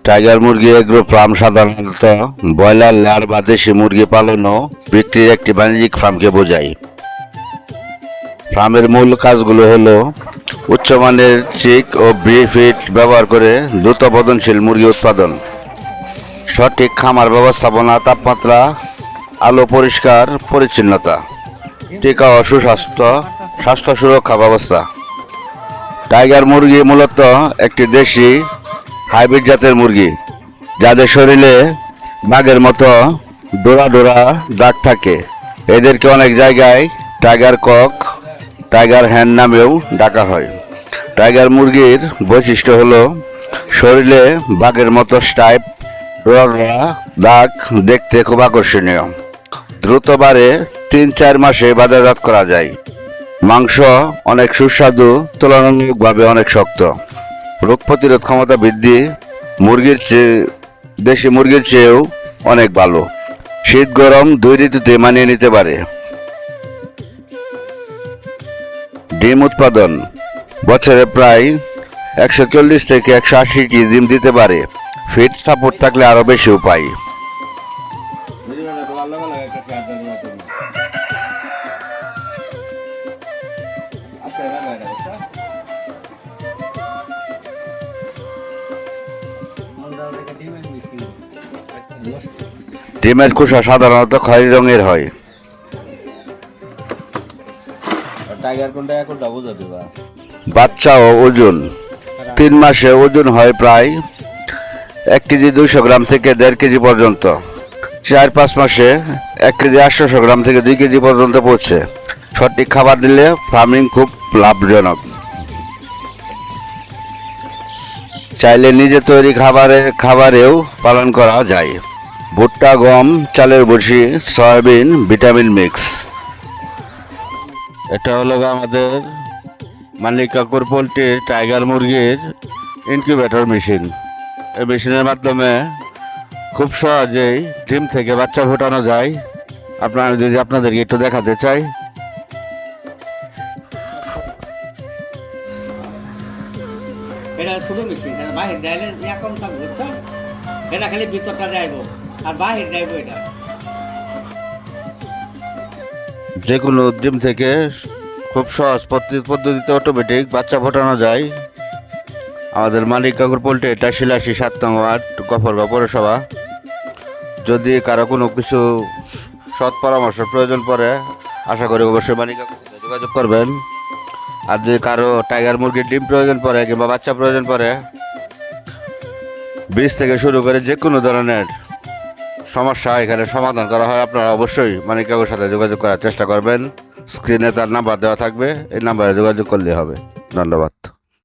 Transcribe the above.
Tiger মুরগি agro farm সাধারণত broiler layer বা দেশি মুরগি পালন ও বিক্রির একটি বাণিজ্যিক ফার্মকে বোঝায়। ফার্মের মূল কাজগুলো হলো উচ্চমানের চিক ও ফিড ব্যবহার করে দ্রুত বর্ধনশীল মুরগি উৎপাদন, সঠিক খামার ব্যবস্থাপনা, তাপমাত্রা, আলো পরিষ্কার পরিচ্ছন্নতা, টিকা ও স্বাস্থ্য সুরক্ষা ব্যবস্থা। টাইগার মুরগি মূলত একটি দেশি হাইব্রিড জাতের মুরগি, যাদের শরীরে বাঘের মতো ডোরা ডোরা দাগ থাকে। এদেরকে অনেক জায়গায় টাইগার কক, টাইগার হ্যান নামেও ডাকা হয়। টাইগার মুরগির বৈশিষ্ট্য হলো শরীরে বাঘের মতো স্ট্রাইপ, ডোরা ডোরা দাগ, দেখতে খুব আকর্ষণীয়। দ্রুত বাড়ে, 3-4 মাসে বাজারজাত করা যায়। মাংস অনেক সুস্বাদু, তুলনামূলকভাবে অনেক শক্ত। রোগ প্রতিরোধ ক্ষমতা বৃদ্ধি দেশি মুরগির চেয়েও অনেক ভালো। শীত গরম 2 ঋতুতে মানিয়ে নিতে পারে। ডিম উৎপাদন বছরে প্রায় 140 থেকে 180টি ডিম দিতে পারে। ফিড সাপোর্ট থাকলে আরো বেশি উপায়। ডিমের খোসা সাধারণত খয়েরি রঙের হয়। বাচ্চা ও ওজন 3 মাসে ওজন হয় প্রায় 1 কেজি 200 গ্রাম থেকে 1.5 কেজি পর্যন্ত। 4-5 মাসে 1 কেজি 800 গ্রাম থেকে 2 কেজি পর্যন্ত পৌঁছে। সঠিক খাবার দিলে ফার্মিং খুব লাভজনক। চাইলে নিজে তৈরি খাবারেও পালন করা যায়। ভুট্টা, গম, চালের বড়শি, সয়াবিন, ভিটামিন মিক্স। এটা হলো আমাদের মানিক কাকুর পোল্ট্রির টাইগার মুরগির ইনকিউবেটর মেশিন। এই মেশিনের মাধ্যমে খুব সহজেই ডিম থেকে বাচ্চা ফোটানো যায়। আপনাদেরকে একটু দেখাতে চাই। এটা ছোট মেশিন, এটা বাহির দেয়ালে কম থাকবে, বুঝছো? এটা খালি ভিতরটা যাইব আর বাহির যাইব। এটা যে কোনো ডিম থেকে খুব সহজ পদ্ধতিতে অটোমেটিক বাচ্চা ফোটানো যায়। আমাদের মানিক কাকুর পোল্ট্রি, এটা শিলাসী 7 নং ওয়ার্ড, গফরগাঁও পৌরসভা। যদি কারো কোনো কিছু সৎ পরামর্শ প্রয়োজন পড়ে, আশা করি অবশ্যই মানিক কাকুর সাথে যোগাযোগ করবেন। আর যদি কারো টাইগার মুরগির ডিম প্রয়োজন পড়ে কিংবা বাচ্চা প্রয়োজন পড়ে, বীজ থেকে শুরু করে যে কোনো ধরনের সমস্যা এখানে সমাধান করা হয়। আপনারা অবশ্যই মানিক কাকুর সাথে যোগাযোগ করার চেষ্টা করবেন। স্ক্রিনে তার নাম্বার দেওয়া থাকবে, এই নাম্বারে যোগাযোগ করলে হবে। ধন্যবাদ।